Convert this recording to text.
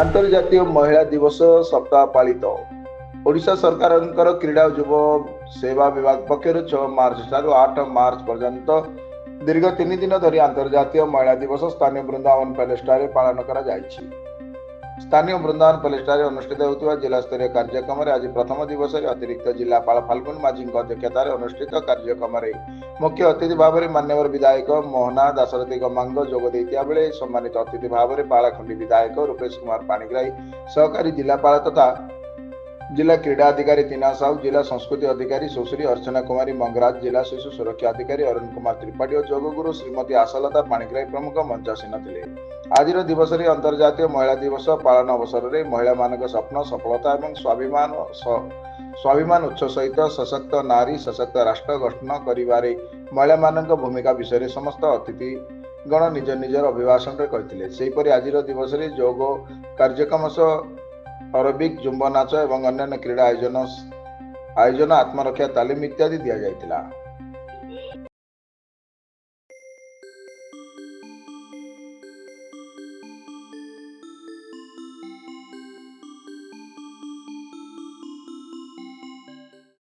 अंतर्जातीय महिला दिवस सप्ताह पालित ओडिशा सरकार क्रीड़ा और युव सेवा विभाग पक्षर 6 मार्च ठारू 8 मार्च पर्यंत दीर्घ 3 दिन धरी अंतर्जातीय महिला दिवस स्थानीय वृंदावन पैलेस पालन करा जायछि। स्थानीय वृंदावन पैलेस अनुष्ठित होता जिला स्तरीय कार्यक्रम आज प्रथम दिवस अतिरिक्त जिलापाल फाल्गुन माझी अध्यक्षतार अनुष्ठित कार्यक्रम मुख्य अतिथि भाव में मान्यवर विधायक मोहना दाशरथी गमांग जोग देता बेले सम्मानित अतिथि भाव में बालाखंडी विधायक रूपेश कुमार पाणिग्राही सहकारी जिलापाल तथा जिला क्रीड़ा अधिकारी तीना साहू, जिला संस्कृति अधिकारी सुश्री अर्चना कुमारी मंगराज, जिला शिशु सुरक्षा अधिकारी अरुण कुमार त्रिपाठी और जोगगुरु श्रीमती आशालता पाणिग्राही प्रमुख मंचासीन थे। आज दिवस अंतर्जातीय महिला दिवस पालन अवसर में महिला मान स्वप्न सफलता और स्वाभिमान उत्सव सहित सशक्त नारी सशक्त राष्ट्र गठन करिबारे महिला मान भूमिका विषय समस्त अतिथि गण निज निजर अभिभाषण में कहते। आज दिवस जोग कार्यक्रम अरबिक जुम्ब नाच और अन्य क्रीड़ा आयोजन आत्मरक्षा तालीम इत्यादि दि जाइतिला।